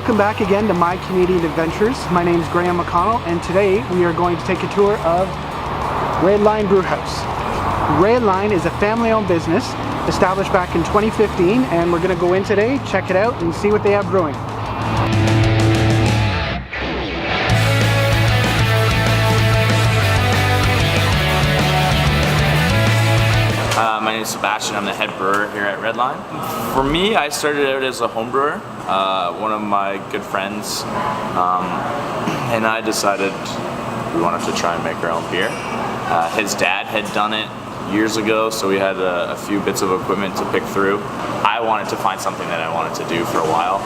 Welcome back again to My Canadian Adventures. My name is Graham McConnell, and today we are going to take a tour of Redline Brewhouse. Redline is a family-owned business established back in 2015, and we're going to go in today, check it out, and see what they have brewing. My name is Sebastian. I'm the head brewer here at Redline. For me, I started out as a home brewer. One of my good friends and I decided we wanted to try and make our own beer. His dad had done it years ago, so we had a few bits of equipment to pick through. I wanted to find something that I wanted to do for a while.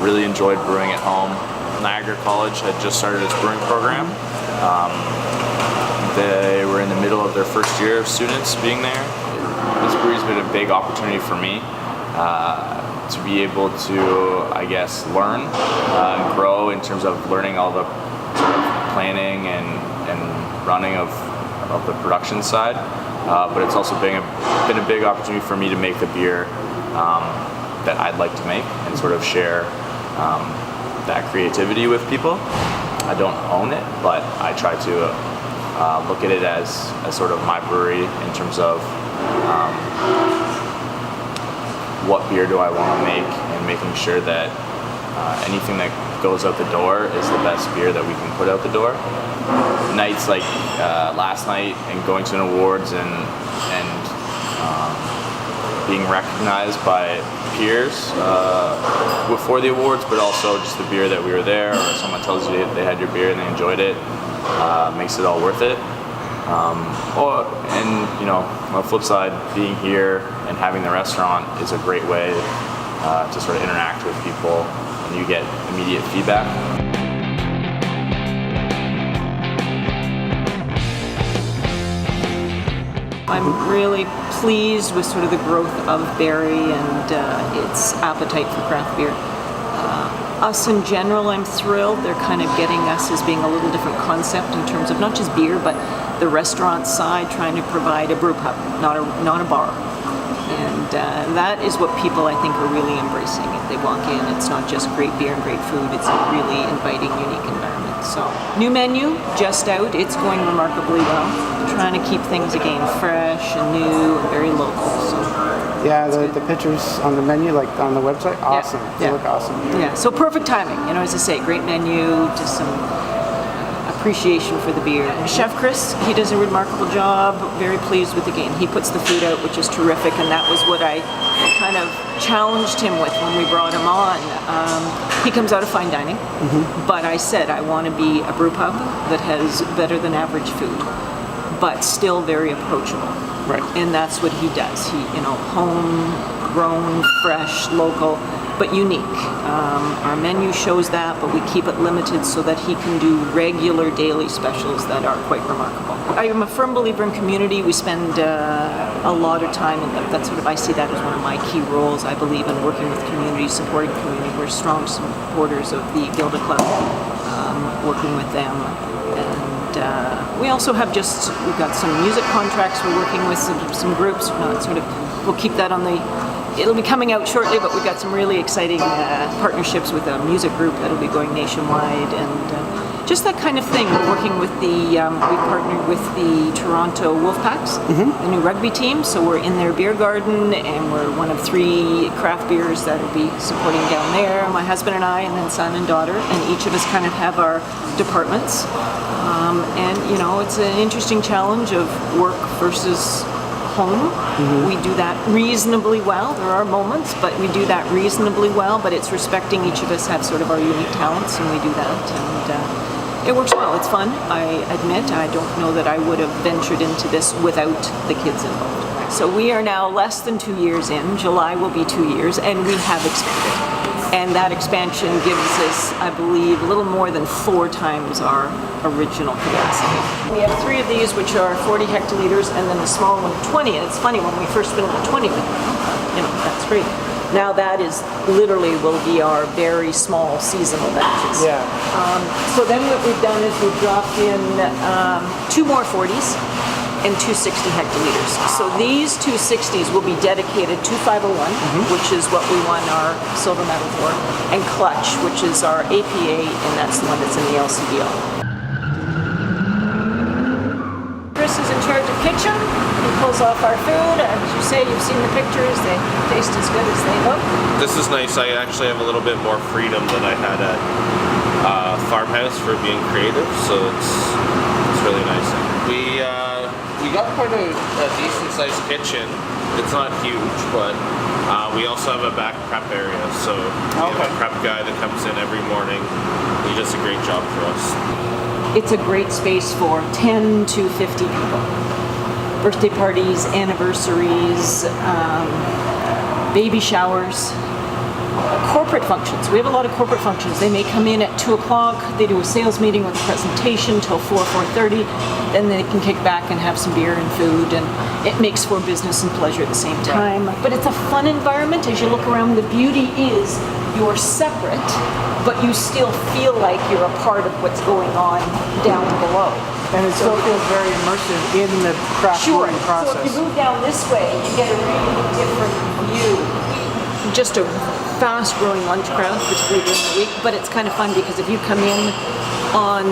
Really enjoyed brewing at home. Niagara College had just started its brewing program. They were in the middle of their first year of students being there. This brewery's been a big opportunity for me to be able to, I guess, learn and grow in terms of learning all the sort of planning and running of the production side. But it's also been a big opportunity for me to make the beer that I'd like to make and sort of share that creativity with people. I don't own it, but I try to look at it as sort of my brewery in terms of what beer do I want to make, and making sure that anything that goes out the door is the best beer that we can put out the door. Nights like last night and going to an awards and being recognized by peers before the awards, but also just the beer that we were there, or someone tells you they had your beer and they enjoyed it, makes it all worth it. And you know, on the flip side, being here and having the restaurant is a great way to sort of interact with people, and you get immediate feedback. I'm really pleased with sort of the growth of Barrie and its appetite for craft beer. Us in general, I'm thrilled. They're kind of getting us as being a little different concept in terms of not just beer, but the restaurant side, trying to provide a brew pub, not a bar. And that is what people, I think, are really embracing. If they walk in, it's not just great beer and great food, it's a really inviting, unique environment. So, new menu, just out. It's going remarkably well. Trying to keep things, again, fresh and new and very local. So. Yeah, the pictures on the menu, like on the website, awesome. Yeah. They look awesome. Yeah, so perfect timing. You know, as I say, great menu, just some appreciation for the beer. Chef Chris, he does a remarkable job. Very pleased with the game. He puts the food out, which is terrific, and that was what I kind of challenged him with when we brought him on. He comes out of fine dining, but I said I want to be a brew pub that has better than average food, but still very approachable. Right. And that's what he does. He, you know, home-grown, fresh, local, but unique. Our menu shows that, but we keep it limited so that he can do regular daily specials that are quite remarkable. I am a firm believer in community. We spend a lot of time, and that's sort of, I see that as one of my key roles. I believe in working with community, supporting community. We're strong supporters of the Gilda Club, working with them. And we also have we've got some music contracts. We're working with some groups. We'll keep that on it'll be coming out shortly, but we've got some really exciting partnerships with a music group that'll be going nationwide, and just that kind of thing. We're working with we partnered with the Toronto Wolfpacks, the new rugby team, so we're in their beer garden, and we're one of 3 craft beers that'll be supporting down there, my husband and I, and then son and daughter, and each of us kind of have our departments. And you know, it's an interesting challenge of work versus home. We do that reasonably well. There are moments, but we do that reasonably well, but it's respecting each of us have sort of our unique talents, and we do that, and it works well. It's fun. I admit, I don't know that I would have ventured into this without the kids involved. So we are now less than 2 years in. July will be 2 years, and we have expanded. And that expansion gives us, I believe, a little more than 4 times our original capacity. We have 3 of these, which are 40 hectoliters, and then the small one, 20. And it's funny, when we first filled the 20, you know, that's great. Now that is literally will be our very small seasonal batches. Yeah. So then what we've done is we've dropped in 2 more 40s. and 260 hectoliters. So these 260s will be dedicated to 501, which is what we won our silver medal for, and Clutch, which is our APA, and that's the one that's in the LCBO. Chris is in charge of kitchen. He pulls off our food. As you say, you've seen the pictures. They taste as good as they look. This is nice. I actually have a little bit more freedom than I had at Farmhouse for being creative, so it's really nice. We got quite a decent sized kitchen. It's not huge, but we also have a back prep area, so we have a prep guy that comes in every morning. He does a great job for us. It's a great space for 10 to 50 people. Birthday parties, anniversaries, baby showers, corporate functions. We have a lot of corporate functions. They may come in at 2 o'clock, they do a sales meeting with a presentation till 4:30, then they can kick back and have some beer and food, and it makes for business and pleasure at the same time. But it's a fun environment. As you look around, the beauty is you're separate, but you still feel like you're a part of what's going on down below. And it still feels very immersive in the craft brewing process. So if you move down this way, you get a really different view. Just a fast-growing lunch crowd, particularly during the week, but it's kind of fun because if you come in on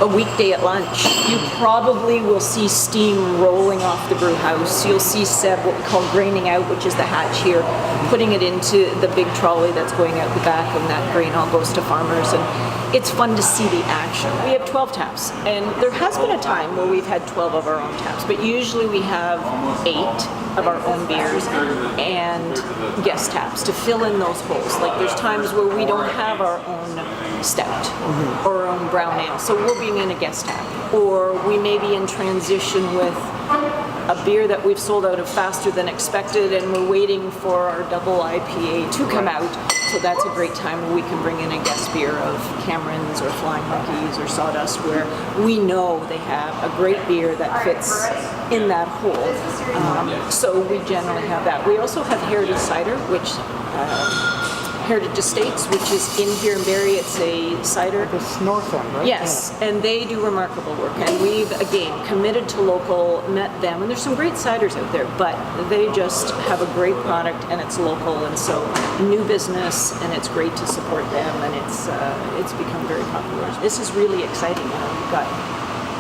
a weekday at lunch, you probably will see steam rolling off the brew house. You'll see Seb, what we call graining out, which is the hatch here, putting it into the big trolley that's going out the back, and that grain all goes to farmers. And it's fun to see the action. We have 12 taps, and there has been a time where we've had 12 of our own taps, but usually we have 8 of our own beers and guest taps to fill in those holes. Like there's times where we don't have our own stout or our own brown ale, so we'll be in a guest tap. Or we may be in transition with a beer that we've sold out of faster than expected, and we're waiting for our double IPA to come out. So that's a great time where we can bring in a guest beer of Cameron's or Flying Monkeys or Sawdust, where we know they have a great beer that fits in that hole. So we generally have that. We also have Heritage Cider, which Heritage Estates, which is in here in Barrie. It's a cider. This north end, right? Yes, and they do remarkable work. And we've, again, committed to local, met them, and there's some great ciders out there, but they just have a great product, and it's local, and so new business, and it's great to support them, and it's become very popular. This is really exciting. We've got,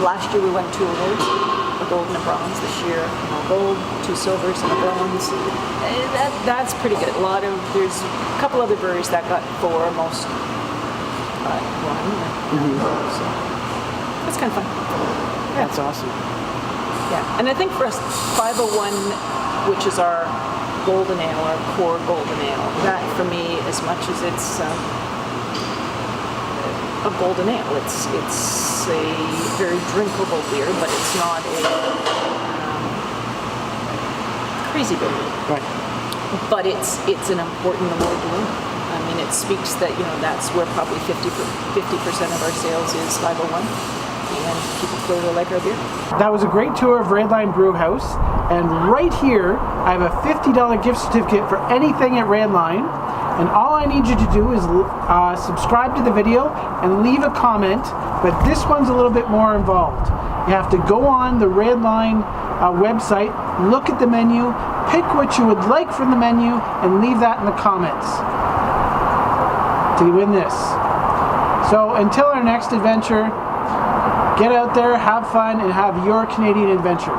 last year we won 2 awards, a gold and a bronze. This year, a gold, 2 silvers, and a bronze. That's pretty good. There's a couple other breweries that got 4, most one. So that's kind of fun. Yeah. That's awesome. Yeah, and I think for us, 501, which is our golden ale, our core golden ale, that for me, as much as it's a golden ale, it's a very drinkable beer, but it's not a crazy beer. Right. But it's an important award to win. I mean, it speaks that, that's where probably 50% of our sales is 501, and people clearly like our beer. That was a great tour of Redline Brewhouse, and right here I have a $50 gift certificate for anything at Redline, and all I need you to do is subscribe to the video and leave a comment, but this one's a little bit more involved. You have to go on the Redline website, look at the menu, pick what you would like from the menu, and leave that in the comments to win this. So until our next adventure, get out there, have fun, and have your Canadian adventure.